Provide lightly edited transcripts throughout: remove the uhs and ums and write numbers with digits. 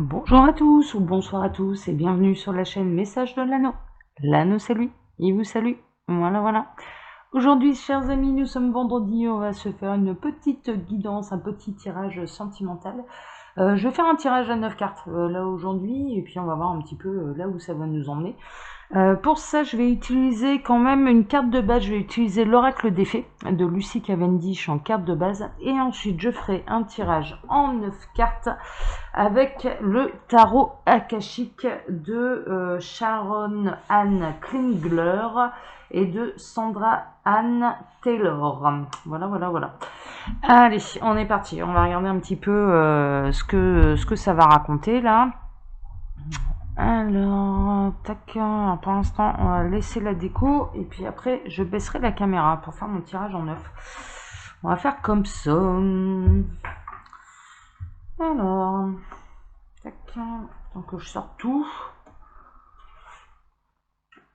Bonjour à tous ou bonsoir à tous et bienvenue sur la chaîne Message de l'Anneau. L'Anneau c'est lui, il vous salue. Voilà. Aujourd'hui, chers amis, nous sommes vendredi, on va se faire une petite guidance, un petit tirage sentimental. Je vais faire un tirage à 9 cartes là aujourd'hui et puis on va voir un petit peu là où ça va nous emmener. Pour ça, je vais utiliser quand même une carte de base. Je vais utiliser l'oracle des fées de Lucy Cavendish en carte de base. Et ensuite, je ferai un tirage en 9 cartes avec le tarot akashique de Sharon Anne Klingler et de Sandra Anne Taylor. Voilà. Allez, on est parti. On va regarder un petit peu ce que ça va raconter là. Alors, tac, pour l'instant, on va laisser la déco et puis après, je baisserai la caméra pour faire mon tirage en neuf. On va faire comme ça. Alors, tac, tant que je sors tout.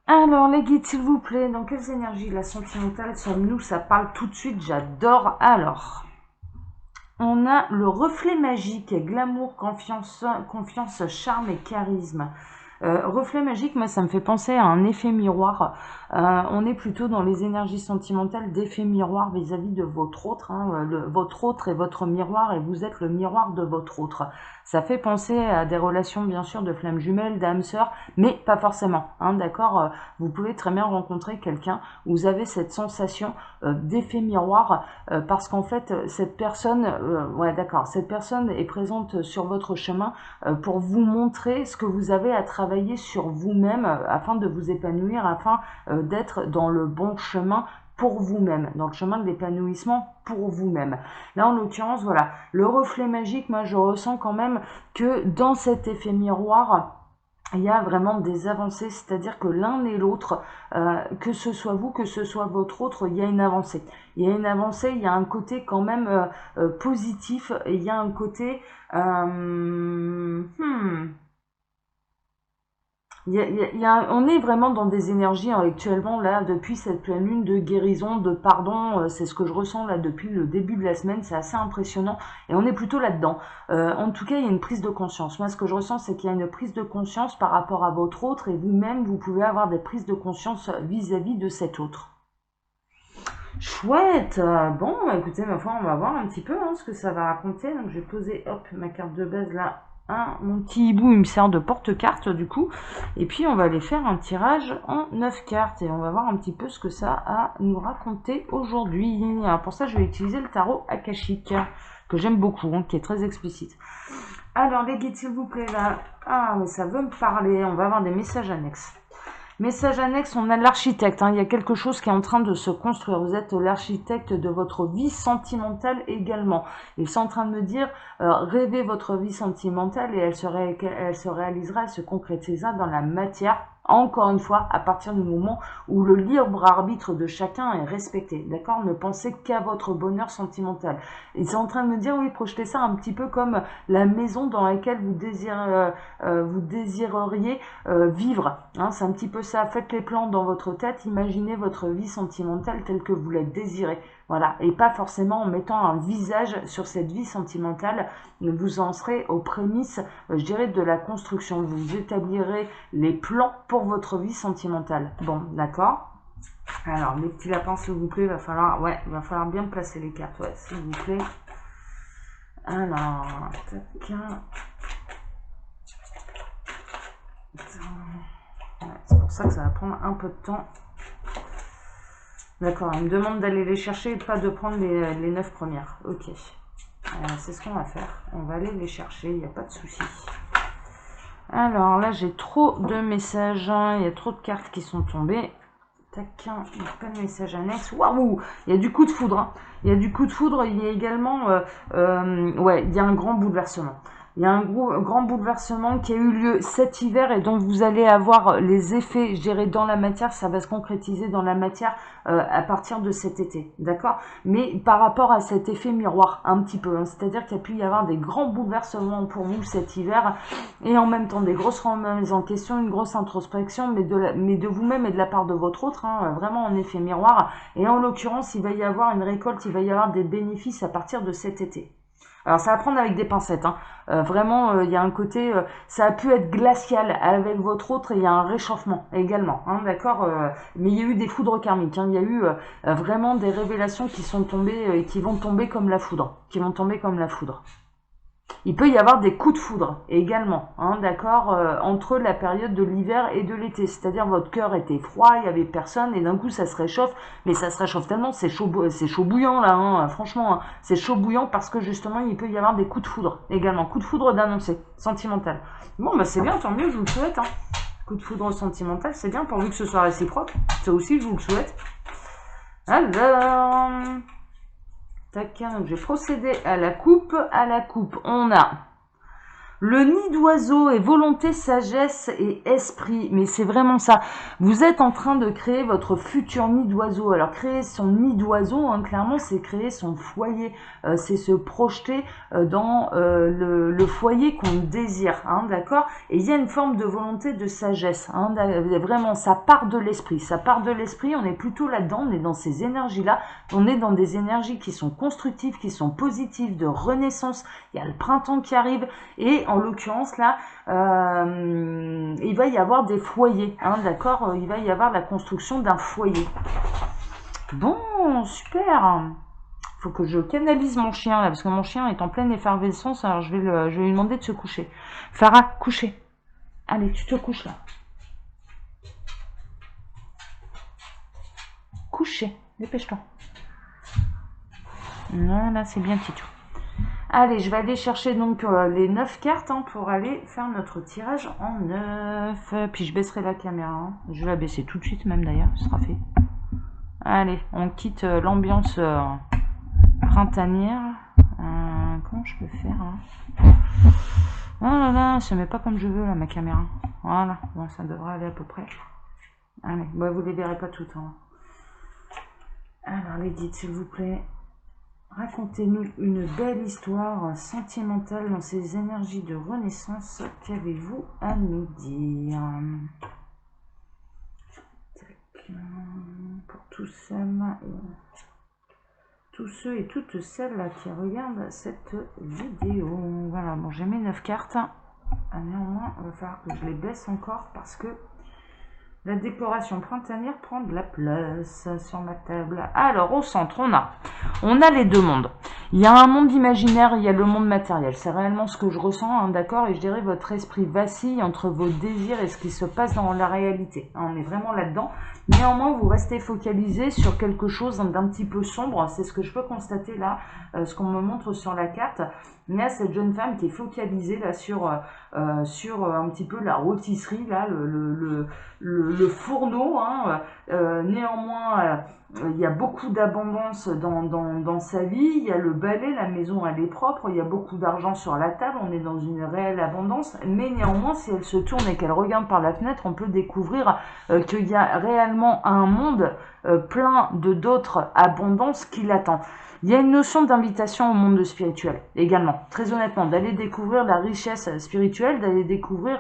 Alors, les guides, s'il vous plaît, dans quelles énergies la sentimentale sommes-nous? Ça parle tout de suite, j'adore. Alors, on a le reflet magique, glamour, confiance, charme et charisme. Reflet magique, moi ça me fait penser à un effet miroir. On est plutôt dans les énergies sentimentales d'effet miroir vis-à-vis de votre autre. Votre autre est votre miroir et vous êtes le miroir de votre autre. Ça fait penser à des relations bien sûr de flammes jumelles, d'âmes sœurs, mais pas forcément. D'accord, vous pouvez très bien rencontrer quelqu'un où vous avez cette sensation d'effet miroir parce qu'en fait cette personne, cette personne est présente sur votre chemin pour vous montrer ce que vous avez à travailler sur vous-même afin de vous épanouir, afin d'être dans le bon chemin pour vous-même, dans le chemin de l'épanouissement pour vous-même. Là, en l'occurrence, voilà, le reflet magique, moi, je ressens quand même que dans cet effet miroir, il y a vraiment des avancées, c'est-à-dire que l'un et l'autre, que ce soit vous, que ce soit votre autre, il y a une avancée. Il y a une avancée, il y a un côté quand même positif, et il y a un côté... on est vraiment dans des énergies actuellement là depuis cette pleine lune de guérison, de pardon, c'est ce que je ressens là depuis le début de la semaine, c'est assez impressionnant et on est plutôt là-dedans. En tout cas, il y a une prise de conscience. Moi, ce que je ressens, c'est qu'il y a une prise de conscience par rapport à votre autre et vous-même, vous pouvez avoir des prises de conscience vis-à-vis de cet autre. Chouette. Bon, écoutez, ma foi, on va voir un petit peu ce que ça va raconter. Donc, je vais poser ma carte de base là. Mon petit hibou, il me sert de porte-carte du coup. Et puis, on va aller faire un tirage en 9 cartes. Et on va voir un petit peu ce que ça a à nous raconter aujourd'hui. Alors, pour ça, je vais utiliser le tarot akashique, que j'aime beaucoup, qui est très explicite. Alors, les guides, s'il vous plaît, là. Ah, mais ça veut me parler. On va avoir des messages annexes. Message annexe, on a l'architecte. Il y a quelque chose qui est en train de se construire. Vous êtes l'architecte de votre vie sentimentale également. Ils sont en train de me dire, rêvez votre vie sentimentale et elle se réalisera, elle se concrétisera dans la matière. Encore une fois, à partir du moment où le libre arbitre de chacun est respecté, d'accord? Ne pensez qu'à votre bonheur sentimental. Ils sont en train de me dire, oui, projetez ça un petit peu comme la maison dans laquelle vous désireriez vivre. C'est un petit peu ça. Faites les plans dans votre tête, imaginez votre vie sentimentale telle que vous la désirez. Voilà, et pas forcément en mettant un visage sur cette vie sentimentale. Vous en serez aux prémices, je dirais, de la construction. Vous établirez les plans pour votre vie sentimentale. Bon, d'accord. Alors, les petits lapins, s'il vous plaît, il va falloir bien placer les cartes, s'il vous plaît. Alors, tac. C'est pour ça que ça va prendre un peu de temps. D'accord, il me demande d'aller les chercher et pas de prendre les 9 premières. Ok, c'est ce qu'on va faire. On va aller les chercher, il n'y a pas de souci. Alors là, j'ai trop de messages. Il y a trop de cartes qui sont tombées. Tac, il n'y a pas de message annexe. Waouh, il y a du coup de foudre. Il y a du coup de foudre. Il y a également... il y a un grand bouleversement. Il y a un grand bouleversement qui a eu lieu cet hiver et dont vous allez avoir les effets, je dirais, dans la matière. Ça va se concrétiser dans la matière à partir de cet été, d'accord? Mais par rapport à cet effet miroir, un petit peu. C'est-à-dire qu'il y a pu y avoir des grands bouleversements pour vous cet hiver et en même temps des grosses remises en question, une grosse introspection, mais de vous-même et de la part de votre autre, vraiment en effet miroir. Et en l'occurrence, il va y avoir une récolte, il va y avoir des bénéfices à partir de cet été. Alors ça va prendre avec des pincettes, hein. Vraiment, il y a un côté, ça a pu être glacial avec votre autre et il y a un réchauffement également, hein, d'accord. Mais il y a eu des foudres karmiques, hein. Il y a eu vraiment des révélations qui sont tombées et qui vont tomber comme la foudre, Il peut y avoir des coups de foudre également, hein, d'accord, entre la période de l'hiver et de l'été. C'est-à-dire votre cœur était froid, il y avait personne, et d'un coup ça se réchauffe, mais ça se réchauffe tellement, c'est chaud bouillant là, hein, franchement, hein, c'est chaud bouillant parce que justement il peut y avoir des coups de foudre également, coups de foudre d'annoncer, sentimental. Bon bah c'est bien, tant mieux, je vous le souhaite, hein. Coup de foudre sentimental, c'est bien, pourvu que ce soit réciproque, ça aussi je vous le souhaite. Alors... Tac, donc je vais procéder à la coupe. À la coupe, on a le nid d'oiseau et volonté, sagesse et esprit. Mais c'est vraiment ça. Vous êtes en train de créer votre futur nid d'oiseau. Alors créer son nid d'oiseau, hein, clairement, c'est créer son foyer. C'est se projeter dans le foyer qu'on désire, hein, d'accord. Et il y a une forme de volonté de sagesse, hein, vraiment, ça part de l'esprit. Ça part de l'esprit, on est plutôt là-dedans, on est dans ces énergies-là. On est dans des énergies qui sont constructives, qui sont positives, de renaissance. Il y a le printemps qui arrive et en l'occurrence là, il va y avoir des foyers, hein, d'accord, il va y avoir la construction d'un foyer. Bon, super. Faut que je canalise mon chien là, parce que mon chien est en pleine effervescence, alors je vais lui demander de se coucher. Farah, coucher. Allez, tu te couches là. Coucher, dépêche-toi. Voilà, c'est bien Titou. Allez, je vais aller chercher donc les 9 cartes, hein, pour aller faire notre tirage en 9. Puis je baisserai la caméra, hein. Je vais la baisser tout de suite même d'ailleurs, ce sera fait. Allez, on quitte l'ambiance printanière. Comment je peux faire hein. Oh là là, ça met pas comme je veux là ma caméra. Voilà, bon ça devrait aller à peu près. Allez, bah, vous les verrez pas toutes. Hein. Alors les dites s'il vous plaît. Racontez-nous une belle histoire sentimentale dans ces énergies de renaissance. Qu'avez-vous à nous dire? Pour tous ceux et toutes celles qui regardent cette vidéo. Voilà, bon j'ai mes 9 cartes. Néanmoins, il va falloir que je les baisse encore parce que la décoration printanière prend de la place sur ma table. Alors, au centre, on a les deux mondes. Il y a un monde imaginaire, il y a le monde matériel. C'est réellement ce que je ressens, hein, d'accord. Et je dirais votre esprit vacille entre vos désirs et ce qui se passe dans la réalité. On est vraiment là-dedans. Néanmoins, vous restez focalisé sur quelque chose d'un petit peu sombre. C'est ce que je peux constater là, ce qu'on me montre sur la carte. Il y a cette jeune femme qui est focalisée là sur un petit peu la rôtisserie, là, le fourneau, hein. Néanmoins, il y a beaucoup d'abondance dans sa vie, il y a le balai, la maison elle est propre, il y a beaucoup d'argent sur la table, on est dans une réelle abondance, mais néanmoins si elle se tourne et qu'elle regarde par la fenêtre, on peut découvrir qu'il y a réellement un monde plein de d'autres abondances qui l'attend. Il y a une notion d'invitation au monde spirituel également, très honnêtement, d'aller découvrir la richesse spirituelle, d'aller découvrir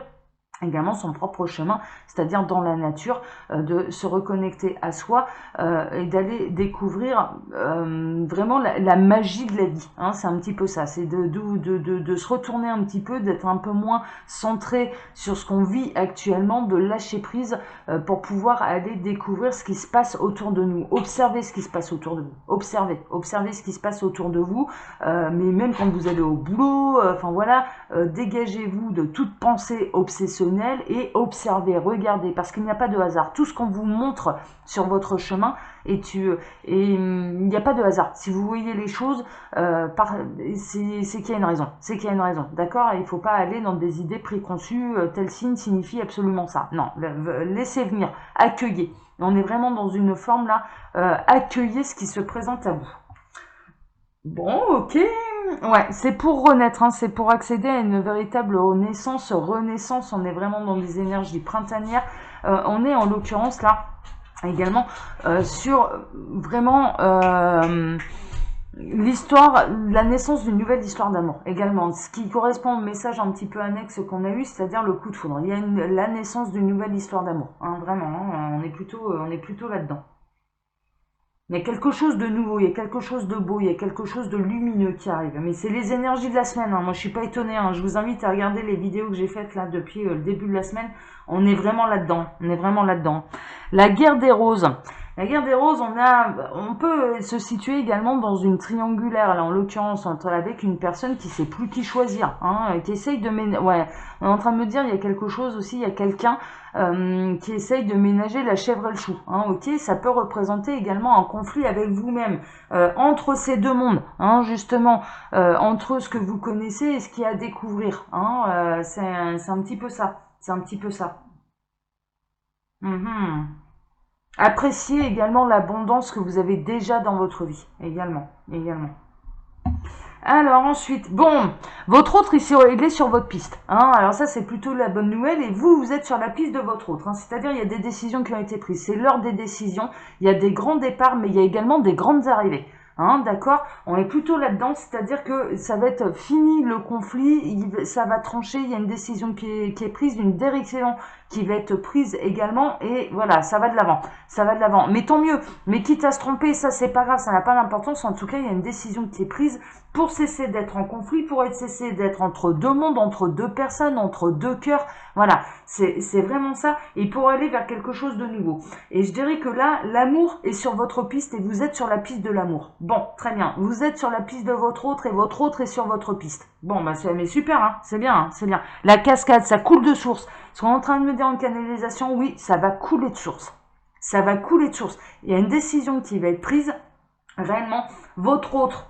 également son propre chemin, c'est-à-dire dans la nature, de se reconnecter à soi et d'aller découvrir vraiment la magie de la vie, hein, c'est un petit peu ça, c'est de se retourner un petit peu, d'être un peu moins centré sur ce qu'on vit actuellement, de lâcher prise pour pouvoir aller découvrir ce qui se passe autour de nous, observer ce qui se passe autour de vous, observer ce qui se passe autour de vous, mais même quand vous allez au boulot, enfin voilà, dégagez-vous de toute pensée obsessionnelle et observez, regardez, parce qu'il n'y a pas de hasard. Tout ce qu'on vous montre sur votre chemin, et il n'y a pas de hasard. Si vous voyez les choses, c'est qu'il y a une raison. C'est qu'il y a une raison, d'accord. Il ne faut pas aller dans des idées préconçues. Tel signe signifie absolument ça. Non, laissez venir, accueillez. On est vraiment dans une forme là, accueillez ce qui se présente à vous. Bon, ok. Ouais, c'est pour renaître, hein, c'est pour accéder à une véritable renaissance. On est vraiment dans des énergies printanières. On est en l'occurrence là également sur vraiment l'histoire, la naissance d'une nouvelle histoire d'amour également. Ce qui correspond au message un petit peu annexe qu'on a eu, c'est-à-dire le coup de foudre. Il y a la naissance d'une nouvelle histoire d'amour, hein, vraiment. Hein, on est plutôt là-dedans. Il y a quelque chose de nouveau, il y a quelque chose de beau, il y a quelque chose de lumineux qui arrive. Mais c'est les énergies de la semaine, hein. Moi je suis pas étonnée, hein. Je vous invite à regarder les vidéos que j'ai faites là depuis le début de la semaine. On est vraiment là-dedans, on est vraiment là-dedans. La guerre des roses. La guerre des roses, on peut se situer également dans une triangulaire, là en l'occurrence, avec une personne qui sait plus qui choisir, hein, qui essaye de ouais, on est en train de me dire, il y a quelque chose aussi, il y a quelqu'un qui essaye de ménager la chèvre et le chou, hein, ok, ça peut représenter également un conflit avec vous-même, entre ces deux mondes, hein, justement, entre ce que vous connaissez et ce qu'il y a à découvrir, hein, c'est un petit peu ça, c'est un petit peu ça. Appréciez également l'abondance que vous avez déjà dans votre vie, également. Alors ensuite, bon, votre autre, il est sur votre piste, hein. Alors ça, c'est plutôt la bonne nouvelle, et vous êtes sur la piste de votre autre, hein. C'est-à-dire, il y a des décisions qui ont été prises, c'est l'heure des décisions, il y a des grands départs, mais il y a également des grandes arrivées. Hein, d'accord, on est plutôt là-dedans, c'est-à-dire que ça va être fini le conflit, ça va trancher, il y a une décision qui est prise, une direction qui va être prise également, et voilà, ça va de l'avant, mais tant mieux, mais quitte à se tromper, ça c'est pas grave, ça n'a pas d'importance, en tout cas il y a une décision qui est prise pour cesser d'être en conflit, pour cesser d'être entre deux mondes, entre deux personnes, entre deux cœurs, voilà, c'est vraiment ça, et pour aller vers quelque chose de nouveau. Et je dirais que là, l'amour est sur votre piste et vous êtes sur la piste de l'amour. Bon, très bien, vous êtes sur la piste de votre autre et votre autre est sur votre piste. Bon, bah mais super, hein, c'est bien, hein, c'est bien. La cascade, ça coule de source. Ce qu'on est en train de me dire en canalisation, oui, ça va couler de source. Ça va couler de source. Il y a une décision qui va être prise, réellement, votre autre.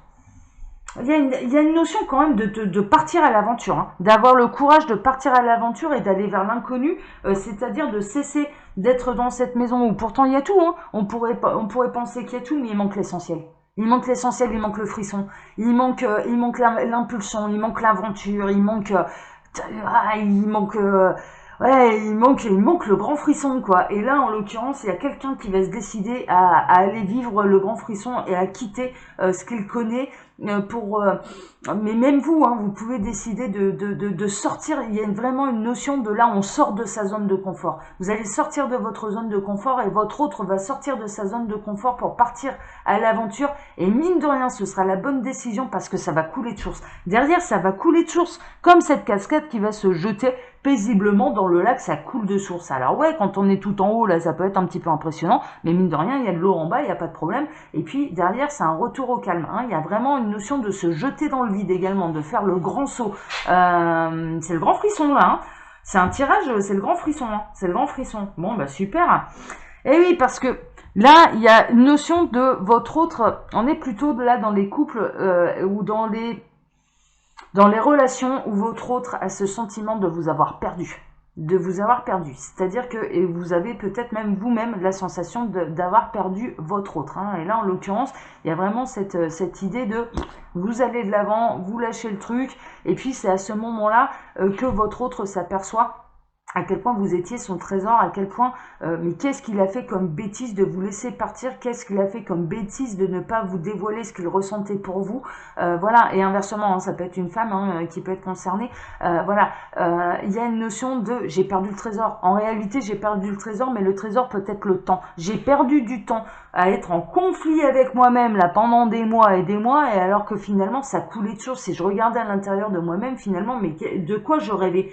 Il y a une notion quand même de partir à l'aventure, hein, d'avoir le courage de partir à l'aventure et d'aller vers l'inconnu, c'est-à-dire de cesser d'être dans cette maison où pourtant il y a tout, hein. On pourrait penser qu'il y a tout, mais il manque l'essentiel. Il manque l'essentiel, il manque le frisson, il manque l'impulsion, il manque l'aventure, ouais, il manque le grand frisson, quoi. Et là, en l'occurrence, il y a quelqu'un qui va se décider à aller vivre le grand frisson et à quitter ce qu'il connaît mais même vous, hein, vous pouvez décider de sortir. Il y a vraiment une notion de là, on sort de sa zone de confort. Vous allez sortir de votre zone de confort et votre autre va sortir de sa zone de confort pour partir à l'aventure. Et mine de rien, ce sera la bonne décision parce que ça va couler de source. Derrière, ça va couler de source, comme cette cascade qui va se jeter paisiblement dans le lac, ça coule de source. Alors ouais, quand on est tout en haut, là, ça peut être un petit peu impressionnant, mais mine de rien, il y a de l'eau en bas, il n'y a pas de problème. Et puis derrière, c'est un retour au calme, hein. Il y a vraiment une notion de se jeter dans le vide également, de faire le grand saut. C'est le grand frisson là, hein. C'est un tirage, c'est le grand frisson, hein. C'est le grand frisson. Bon, bah super. Et oui, parce que là, il y a une notion de votre autre, on est plutôt là dans les couples ou dans les relations où votre autre a ce sentiment de vous avoir perdu. C'est-à-dire que et vous avez peut-être même vous-même la sensation d'avoir perdu votre autre, hein. Et là, en l'occurrence, il y a vraiment cette idée de vous allez de l'avant, vous lâchez le truc, et puis c'est à ce moment-là que votre autre s'aperçoit à quel point vous étiez son trésor, à quel point, mais qu'est-ce qu'il a fait comme bêtise de vous laisser partir, qu'est-ce qu'il a fait comme bêtise de ne pas vous dévoiler ce qu'il ressentait pour vous, voilà, et inversement, hein, ça peut être une femme qui peut être concernée, voilà, il y a une notion de j'ai perdu le trésor, en réalité j'ai perdu le trésor, mais le trésor peut être le temps, j'ai perdu du temps à être en conflit avec moi-même là pendant des mois, et alors que finalement ça coulait de source, si je regardais à l'intérieur de moi-même finalement, mais de quoi je rêvais,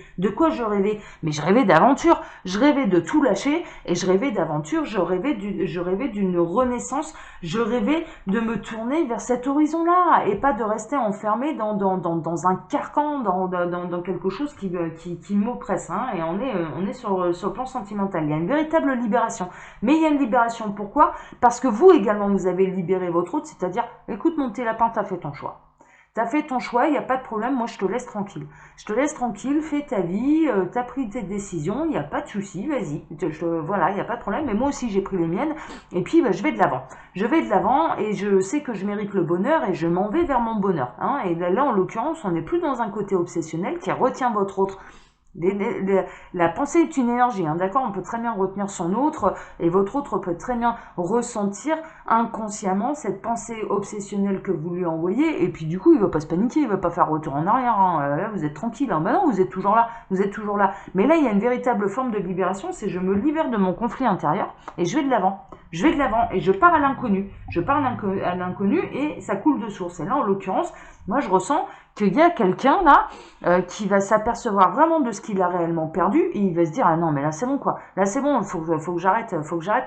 mais je rêvais d'aventure, je rêvais de tout lâcher, et je rêvais d'aventure, je rêvais d'une renaissance, je rêvais de me tourner vers cet horizon-là, et pas de rester enfermé dans un carcan, dans quelque chose qui m'oppresse, hein, et on est sur le plan sentimental. Il y a une véritable libération, mais il y a une libération, pourquoi ? Parce que vous également, vous avez libéré votre autre, c'est-à-dire, écoute mon petit lapin, t'as fait ton choix. T'as fait ton choix, il n'y a pas de problème, moi je te laisse tranquille. Je te laisse tranquille, fais ta vie, t'as pris tes décisions, il n'y a pas de souci, vas-y. Voilà, il n'y a pas de problème, mais moi aussi j'ai pris les miennes, et puis bah, je vais de l'avant. Je vais de l'avant, et je sais que je mérite le bonheur, et je m'en vais vers mon bonheur, hein. Et là, en l'occurrence, on n'est plus dans un côté obsessionnel qui retient votre autre. La pensée est une énergie, hein, d'accord, on peut très bien retenir son autre, et votre autre peut très bien ressentir inconsciemment cette pensée obsessionnelle que vous lui envoyez, et puis du coup il va pas se paniquer, il va pas faire retour en arrière, hein. Là vous êtes tranquille, hein. Bah non, vous êtes toujours là, mais là il y a une véritable forme de libération, c'est je me libère de mon conflit intérieur et je vais de l'avant, je vais de l'avant et je pars à l'inconnu. Je pars à l'inconnu et ça coule de source. Et là, en l'occurrence, moi, je ressens qu'il y a quelqu'un là qui va s'apercevoir vraiment de ce qu'il a réellement perdu et il va se dire ah non mais là c'est bon quoi, là c'est bon, faut que j'arrête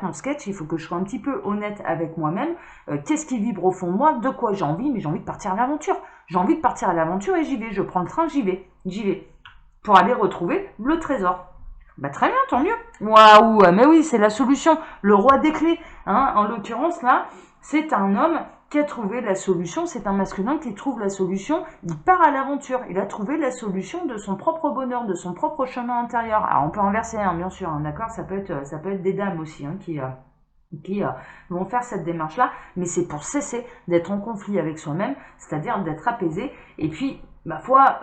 mon sketch, il faut que je sois un petit peu honnête avec moi-même, qu'est-ce qui vibre au fond de moi, de quoi j'ai envie, mais j'ai envie de partir à l'aventure, et j'y vais, je prends le train, j'y vais pour aller retrouver le trésor. Bah très bien, tant mieux. Waouh, mais oui, c'est la solution, le roi des clés, hein, en l'occurrence là, c'est un homme qui a trouvé la solution, c'est un masculin qui trouve la solution, il part à l'aventure, il a trouvé la solution de son propre bonheur, de son propre chemin intérieur. Alors on peut inverser, hein, bien sûr, hein, d'accord, ça peut être des dames aussi hein, qui vont faire cette démarche-là, mais c'est pour cesser d'être en conflit avec soi-même, c'est-à-dire d'être apaisé, et puis ma foi,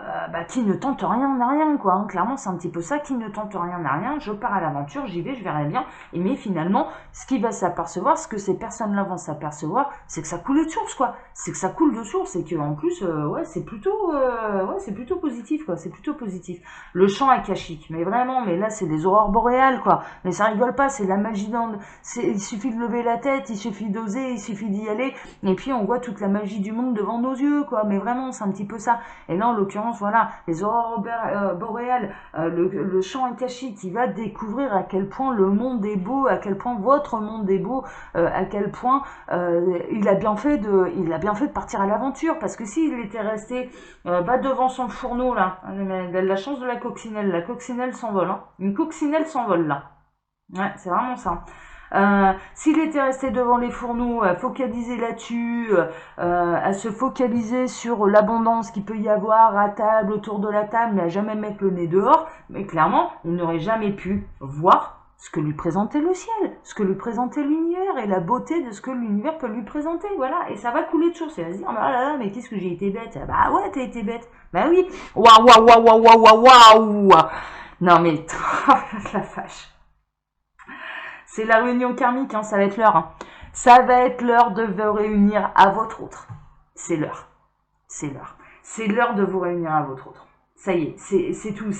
qui ne tente rien n'a rien, quoi. Hein. Clairement, c'est un petit peu ça, qui ne tente rien n'a rien, je pars à l'aventure, j'y vais, je verrai bien. Et mais finalement, ce qui va s'apercevoir, ce que ces personnes-là vont s'apercevoir, c'est que ça coule de source, quoi. C'est que ça coule de source et que en plus, c'est plutôt positif, quoi. C'est plutôt positif. Le champ akashique, mais vraiment, mais là, c'est des aurores boréales, quoi. Mais ça rigole pas, c'est la magie il suffit de lever la tête, il suffit d'oser, il suffit d'y aller, et puis on voit toute la magie du monde devant nos yeux, quoi. Mais vraiment, c'est un petit peu ça. Et là, en l'occurrence, voilà, les aurores boréales, le champ akashique, qui va découvrir à quel point le monde est beau, à quel point votre monde est beau, à quel point il a bien fait de partir à l'aventure. Parce que s'il était resté devant son fourneau, là, la chance de la coccinelle s'envole. Hein. Une coccinelle s'envole, là. Ouais, c'est vraiment ça. S'il était resté devant les fourneaux, focalisé là-dessus, à se focaliser sur l'abondance qu'il peut y avoir à table, autour de la table, mais à jamais mettre le nez dehors, mais clairement, il n'aurait jamais pu voir ce que lui présentait le ciel, ce que lui présentait l'univers et la beauté de ce que l'univers peut lui présenter, voilà. Et ça va couler de source. Et elle va se dire, oh là là, mais qu'est-ce que j'ai été bête. Bah ouais, t'as été bête. Bah oui. Waouh, waouh, waouh, waouh, waouh, waouh. Non mais, la vache. C'est la réunion karmique, hein, ça va être l'heure. Hein. Ça va être l'heure de vous réunir à votre autre. C'est l'heure. C'est l'heure. C'est l'heure de vous réunir à votre autre. Ça y est, c'est tout.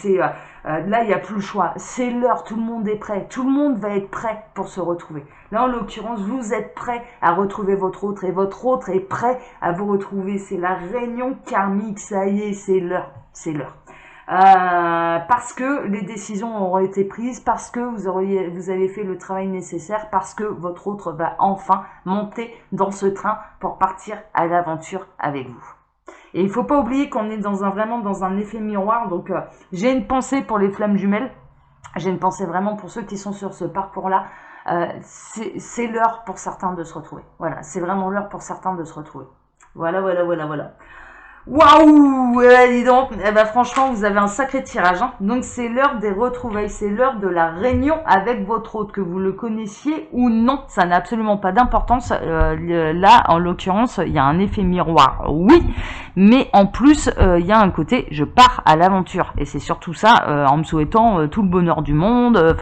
Là, il n'y a plus le choix. C'est l'heure, tout le monde est prêt. Tout le monde va être prêt pour se retrouver. Là, en l'occurrence, vous êtes prêt à retrouver votre autre et votre autre est prêt à vous retrouver. C'est la réunion karmique. Ça y est, c'est l'heure. C'est l'heure. Parce que les décisions auront été prises, parce que vous avez fait le travail nécessaire, parce que votre autre va enfin monter dans ce train pour partir à l'aventure avec vous. Et il faut pas oublier qu'on est vraiment dans un effet miroir, donc j'ai une pensée pour les flammes jumelles, j'ai une pensée vraiment pour ceux qui sont sur ce parcours-là, c'est l'heure pour certains de se retrouver. Voilà, c'est vraiment l'heure pour certains de se retrouver. Voilà. Waouh, dis donc, franchement, vous avez un sacré tirage. Hein. Donc, c'est l'heure des retrouvailles, c'est l'heure de la réunion avec votre hôte, que vous le connaissiez ou non. Ça n'a absolument pas d'importance. Là, en l'occurrence, il y a un effet miroir, oui, mais en plus, il y a un côté, je pars à l'aventure. Et c'est surtout ça, en me souhaitant tout le bonheur du monde,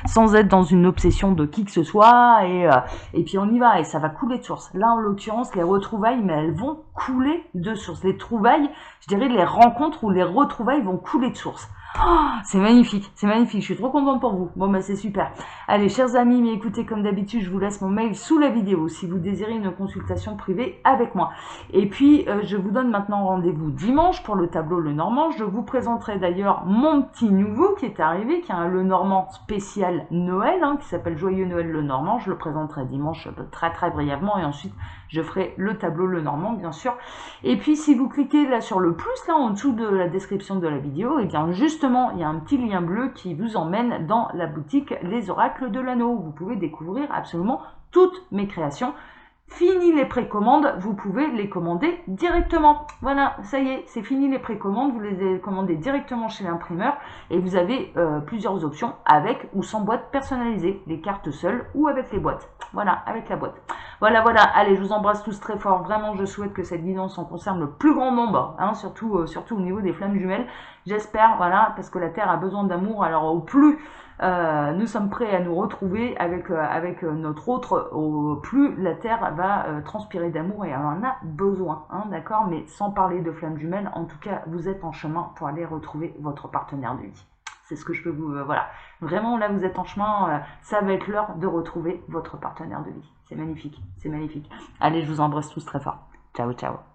sans être dans une obsession de qui que ce soit, et puis on y va, et ça va couler de source. Là, en l'occurrence, les retrouvailles, mais elles vont couler de source. Les trouvailles, je dirais les rencontres ou les retrouvailles vont couler de source. Oh, c'est magnifique, je suis trop contente pour vous. Bon, c'est super. Allez, chers amis, mais écoutez, comme d'habitude, je vous laisse mon mail sous la vidéo si vous désirez une consultation privée avec moi. Et puis, je vous donne maintenant rendez-vous dimanche pour le tableau Lenormand. Je vous présenterai d'ailleurs mon petit nouveau qui est arrivé, qui est un Lenormand spécial Noël, qui s'appelle Joyeux Noël Lenormand. Je le présenterai dimanche très très brièvement et ensuite je ferai le tableau Lenormand, bien sûr. Et puis, si vous cliquez là sur le plus, là en dessous de la description de la vidéo, et bien justement, il y a un petit lien bleu qui vous emmène dans la boutique Les Oracles de l'Anneau. Vous pouvez découvrir absolument toutes mes créations. Fini les précommandes, vous pouvez les commander directement. Voilà, ça y est, c'est fini les précommandes, vous les commandez directement chez l'imprimeur et vous avez plusieurs options avec ou sans boîte personnalisée, les cartes seules ou avec les boîtes. Voilà, avec la boîte. Voilà, allez, je vous embrasse tous très fort. Vraiment, je souhaite que cette guidance en concerne le plus grand nombre, surtout au niveau des flammes jumelles. J'espère, voilà, parce que la Terre a besoin d'amour, alors au plus nous sommes prêts à nous retrouver avec notre autre, au plus la Terre va transpirer d'amour et elle en a besoin, d'accord. Mais sans parler de flammes jumelles, en tout cas, vous êtes en chemin pour aller retrouver votre partenaire de vie. C'est ce que je peux vous... voilà. Vraiment, là, vous êtes en chemin. Ça va être l'heure de retrouver votre partenaire de vie. C'est magnifique. C'est magnifique. Allez, je vous embrasse tous très fort. Ciao, ciao.